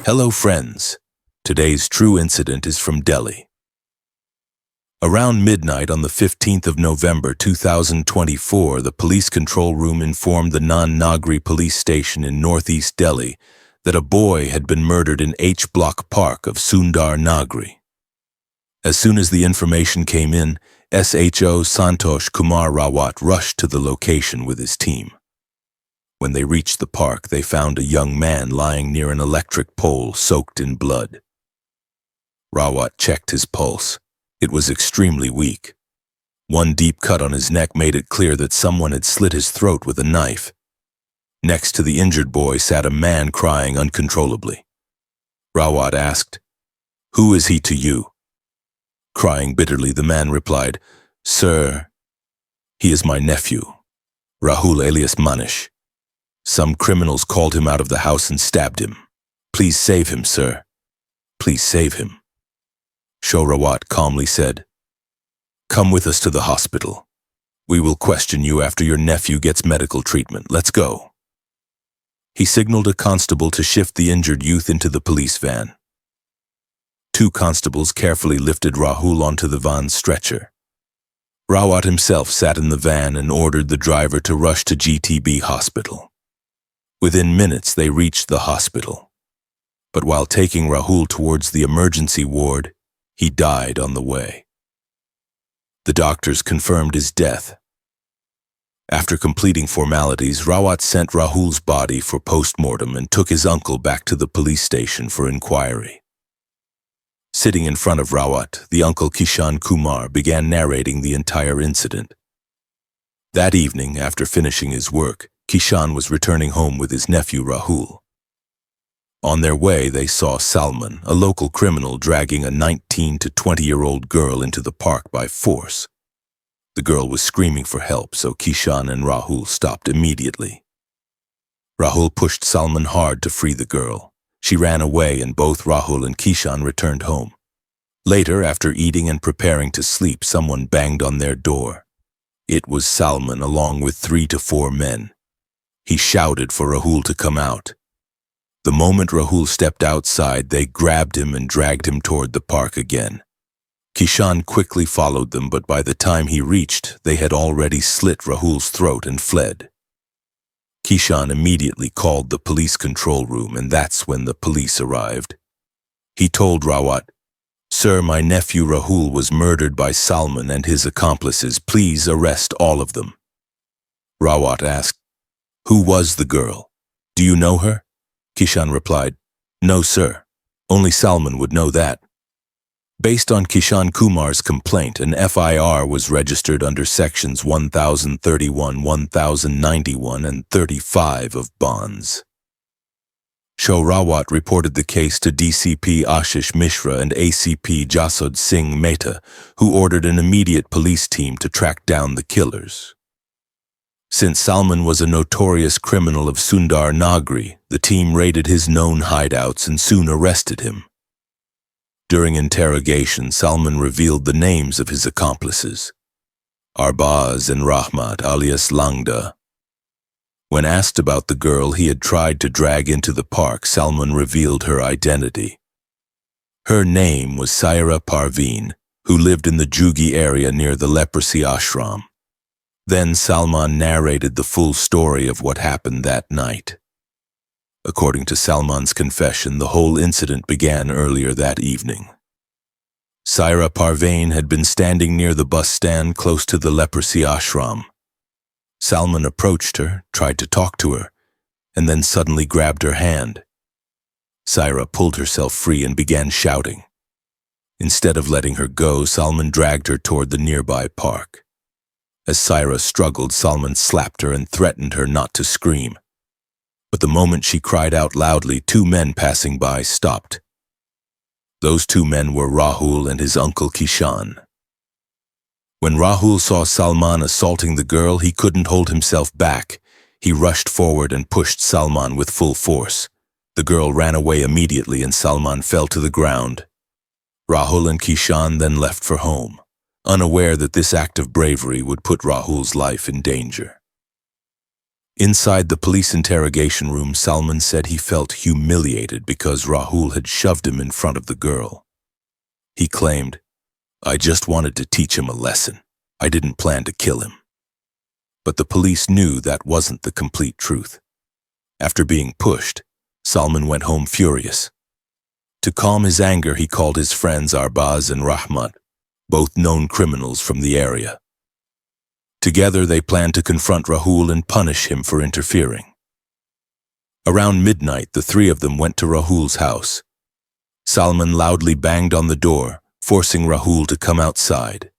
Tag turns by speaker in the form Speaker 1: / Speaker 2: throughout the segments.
Speaker 1: Hello friends, today's true incident is from Delhi. Around midnight on the 15th of November 2024, the police control room informed the Nagri police station in northeast Delhi that a boy had been murdered in H Block Park of Sundar Nagri. As soon as the information came in, SHO Santosh Kumar Rawat rushed to the location with his team. When they reached the park, they found a young man lying near an electric pole soaked in blood. Rawat checked his pulse. It was extremely weak. One deep cut on his neck made it clear that someone had slit his throat with a knife. Next to the injured boy sat a man crying uncontrollably. Rawat asked, "Who is he to you?" Crying bitterly, the man replied, "Sir, he is my nephew, Rahul alias Manish. Some criminals called him out of the house and stabbed him. Please save him, sir. Please save him." Rawat calmly said, "Come with us to the hospital. We will question you after your nephew gets medical treatment. Let's go." He signaled a constable to shift the injured youth into the police van. Two constables carefully lifted Rahul onto the van's stretcher. Rawat himself sat in the van and ordered the driver to rush to GTB hospital. Within minutes, they reached the hospital. But while taking Rahul towards the emergency ward, he died on the way. The doctors confirmed his death. After completing formalities, Rawat sent Rahul's body for post-mortem and took his uncle back to the police station for inquiry. Sitting in front of Rawat, the uncle Kishan Kumar began narrating the entire incident. That evening, after finishing his work, Kishan was returning home with his nephew Rahul. On their way, they saw Salman, a local criminal, dragging a 19 to 20-year-old girl into the park by force. The girl was screaming for help, so Kishan and Rahul stopped immediately. Rahul pushed Salman hard to free the girl. She ran away and both Rahul and Kishan returned home. Later, after eating and preparing to sleep, someone banged on their door. It was Salman along with 3 to 4 men. He shouted for Rahul to come out. The moment Rahul stepped outside, they grabbed him and dragged him toward the park again. Kishan quickly followed them, but by the time he reached, they had already slit Rahul's throat and fled. Kishan immediately called the police control room, and that's when the police arrived. He told Rawat, "Sir, my nephew Rahul was murdered by Salman and his accomplices. Please arrest all of them." Rawat asked, "Who was the girl? Do you know her?" Kishan replied, "No, sir. Only Salman would know that." Based on Kishan Kumar's complaint, an FIR was registered under sections 1031, 1091, and 35 of bonds. Rawat reported the case to DCP Ashish Mishra and ACP Jasod Singh Mehta, who ordered an immediate police team to track down the killers. Since Salman was a notorious criminal of Sundar Nagri, the team raided his known hideouts and soon arrested him. During interrogation, Salman revealed the names of his accomplices, Arbaz and Rahmat alias Langda. When asked about the girl he had tried to drag into the park, Salman revealed her identity. Her name was Saira Parveen, who lived in the Jugi area near the leprosy ashram. Then Salman narrated the full story of what happened that night. According to Salman's confession, the whole incident began earlier that evening. Saira Parveen had been standing near the bus stand close to the leprosy ashram. Salman approached her, tried to talk to her, and then suddenly grabbed her hand. Saira pulled herself free and began shouting. Instead of letting her go, Salman dragged her toward the nearby park. As Saira struggled, Salman slapped her and threatened her not to scream. But the moment she cried out loudly, 2 men passing by stopped. Those 2 men were Rahul and his uncle Kishan. When Rahul saw Salman assaulting the girl, he couldn't hold himself back. He rushed forward and pushed Salman with full force. The girl ran away immediately and Salman fell to the ground. Rahul and Kishan then left for home, unaware that this act of bravery would put Rahul's life in danger. Inside the police interrogation room, Salman said he felt humiliated because Rahul had shoved him in front of the girl. He claimed, "I just wanted to teach him a lesson. I didn't plan to kill him." But the police knew that wasn't the complete truth. After being pushed, Salman went home furious. To calm his anger, he called his friends Arbaz and Rahmat, both known criminals from the area. Together, they planned to confront Rahul and punish him for interfering. Around midnight, the three of them went to Rahul's house. Salman loudly banged on the door, forcing Rahul to come outside.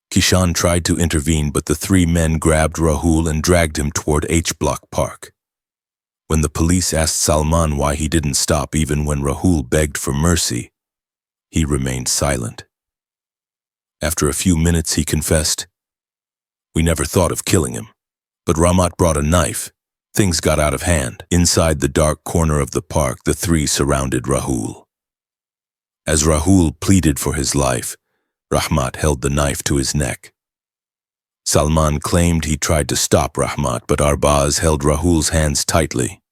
Speaker 1: Kishan tried to intervene, but the three men grabbed Rahul and dragged him toward H Block Park. When the police asked Salman why he didn't stop even when Rahul begged for mercy, he remained silent. After a few minutes, he confessed, "We never thought of killing him, but Rahmat brought a knife. Things got out of hand." Inside the dark corner of the park, the three surrounded Rahul. As Rahul pleaded for his life, Rahmat held the knife to his neck. Salman claimed he tried to stop Rahmat, but Arbaz held Rahul's hands tightly,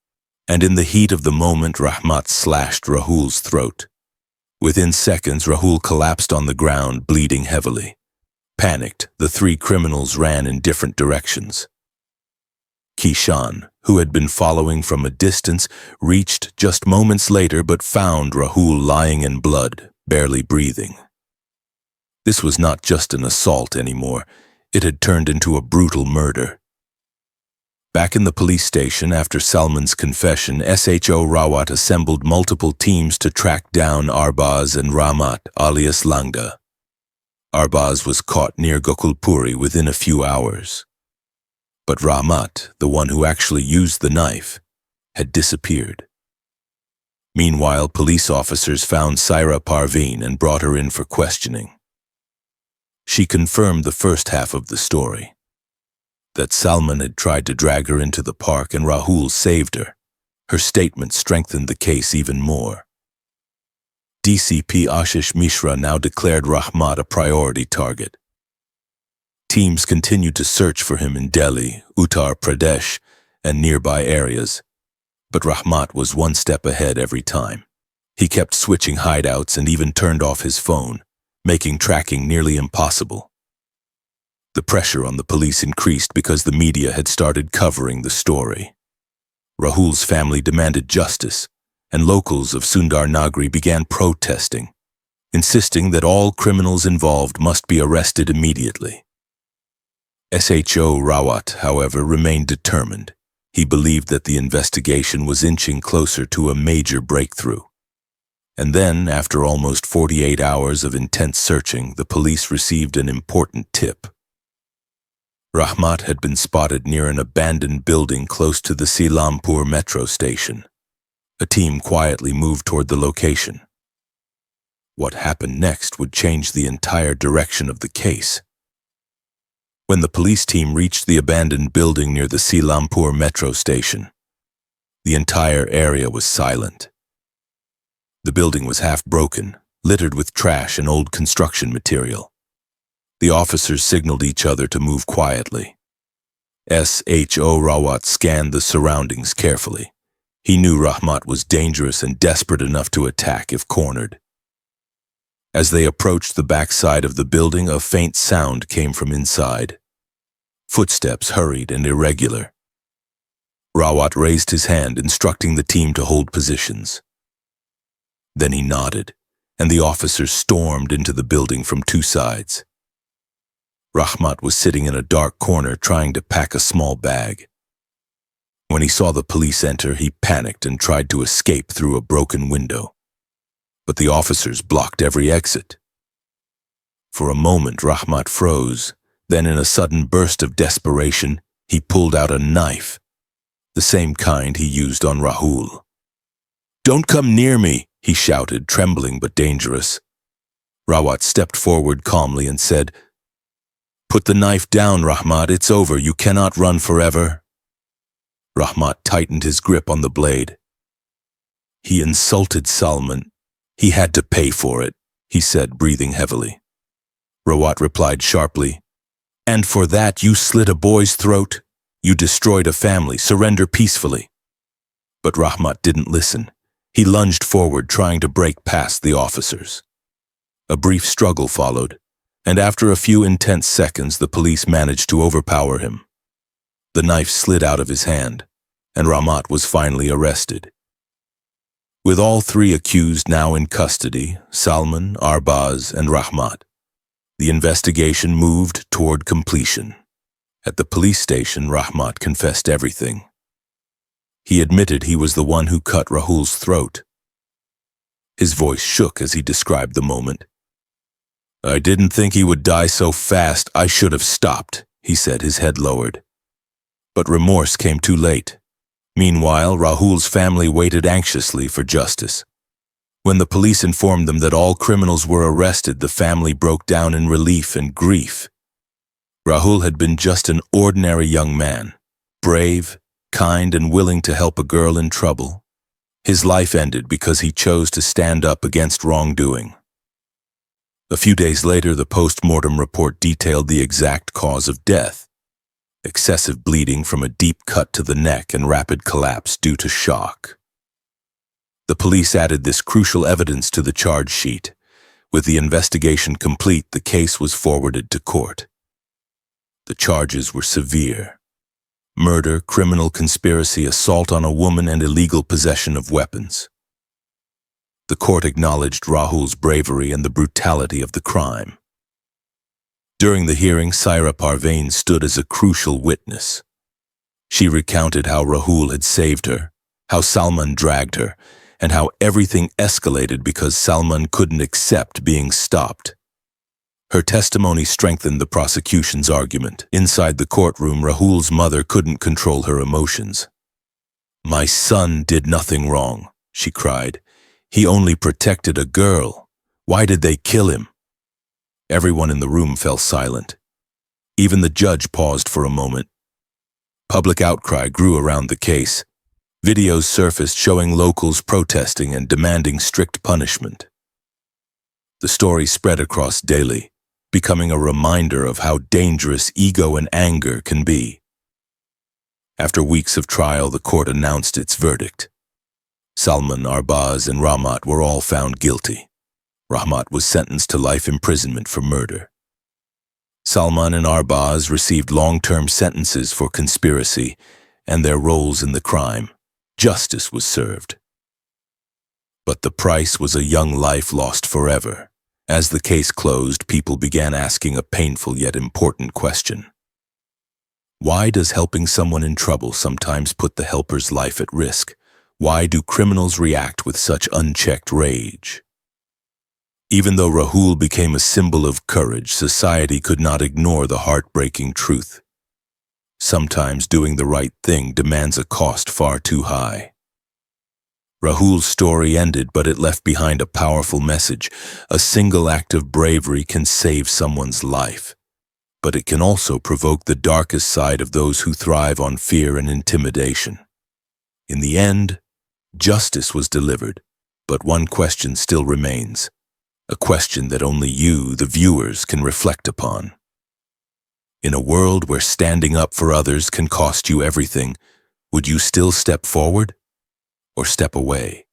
Speaker 1: and in the heat of the moment, Rahmat slashed Rahul's throat. Within seconds, Rahul collapsed on the ground, bleeding heavily. Panicked, the three criminals ran in different directions. Kishan, who had been following from a distance, reached just moments later but found Rahul lying in blood, barely breathing. This was not just an assault anymore. It had turned into a brutal murder. Back in the police station after Salman's confession, SHO Rawat assembled multiple teams to track down Arbaz and Rahmat, alias Langda. Arbaz was caught near Gokulpuri within a few hours. But Rahmat, the one who actually used the knife, had disappeared. Meanwhile, police officers found Saira Parveen and brought her in for questioning. She confirmed the first half of the story, that Salman had tried to drag her into the park and Rahul saved her. Her statement strengthened the case even more. DCP Ashish Mishra now declared Rahmat a priority target. Teams continued to search for him in Delhi, Uttar Pradesh, and nearby areas, but Rahmat was one step ahead every time. He kept switching hideouts and even turned off his phone, making tracking nearly impossible. The pressure on the police increased because the media had started covering the story. Rahul's family demanded justice, and locals of Sundar Nagri began protesting, insisting that all criminals involved must be arrested immediately. SHO Rawat, however, remained determined. He believed that the investigation was inching closer to a major breakthrough. And then, after almost 48 hours of intense searching, the police received an important tip. Rahmat had been spotted near an abandoned building close to the Silampur metro station. A team quietly moved toward the location. What happened next would change the entire direction of the case. When the police team reached the abandoned building near the Silampur metro station, the entire area was silent. The building was half broken, littered with trash and old construction material. The officers signaled each other to move quietly. SHO Rawat scanned the surroundings carefully. He knew Rahmat was dangerous and desperate enough to attack if cornered. As they approached the backside of the building, a faint sound came from inside. Footsteps hurried and irregular. Rawat raised his hand, instructing the team to hold positions. Then he nodded, and the officers stormed into the building from two sides. Rahmat was sitting in a dark corner trying to pack a small bag. When he saw the police enter, he panicked and tried to escape through a broken window. But the officers blocked every exit. For a moment, Rahmat froze. Then, in a sudden burst of desperation, he pulled out a knife, the same kind he used on Rahul. "Don't come near me," he shouted, trembling but dangerous. Rawat stepped forward calmly and said, "Put the knife down, Rahmat. It's over. You cannot run forever." Rahmat tightened his grip on the blade. "He insulted Salman. He had to pay for it," he said, breathing heavily. Rawat replied sharply, "And for that you slit a boy's throat? You destroyed a family. Surrender peacefully." But Rahmat didn't listen. He lunged forward, trying to break past the officers. A brief struggle followed, and after a few intense seconds, the police managed to overpower him. The knife slid out of his hand, and Rahmat was finally arrested. With all three accused now in custody, Salman, Arbaz, and Rahmat, the investigation moved toward completion. At the police station, Rahmat confessed everything. He admitted he was the one who cut Rahul's throat. His voice shook as he described the moment. "I didn't think he would die so fast. I should have stopped," he said, his head lowered. But remorse came too late. Meanwhile, Rahul's family waited anxiously for justice. When the police informed them that all criminals were arrested, the family broke down in relief and grief. Rahul had been just an ordinary young man, brave, kind, and willing to help a girl in trouble. His life ended because he chose to stand up against wrongdoing. A few days later, the post-mortem report detailed the exact cause of death: excessive bleeding from a deep cut to the neck and rapid collapse due to shock. The police added this crucial evidence to the charge sheet. With the investigation complete, the case was forwarded to court. The charges were severe: murder, criminal conspiracy, assault on a woman, and illegal possession of weapons. The court acknowledged Rahul's bravery and the brutality of the crime. During the hearing, Saira Parvain stood as a crucial witness. She recounted how Rahul had saved her, how Salman dragged her, and how everything escalated because Salman couldn't accept being stopped. Her testimony strengthened the prosecution's argument. Inside the courtroom, Rahul's mother couldn't control her emotions. "My son did nothing wrong," she cried. "He only protected a girl. Why did they kill him?" Everyone in the room fell silent. Even the judge paused for a moment. Public outcry grew around the case. Videos surfaced showing locals protesting and demanding strict punishment. The story spread across Delhi, becoming a reminder of how dangerous ego and anger can be. After weeks of trial, the court announced its verdict. Salman, Arbaz, and Rahmat were all found guilty. Rahmat was sentenced to life imprisonment for murder. Salman and Arbaz received long-term sentences for conspiracy and their roles in the crime. Justice was served. But the price was a young life lost forever. As the case closed, people began asking a painful yet important question. Why does helping someone in trouble sometimes put the helper's life at risk? Why do criminals react with such unchecked rage? Even though Rahul became a symbol of courage, society could not ignore the heartbreaking truth. Sometimes doing the right thing demands a cost far too high. Rahul's story ended, but it left behind a powerful message. A single act of bravery can save someone's life, but it can also provoke the darkest side of those who thrive on fear and intimidation. In the end, justice was delivered, but one question still remains, a question that only you, the viewers, can reflect upon. In a world where standing up for others can cost you everything, would you still step forward or step away?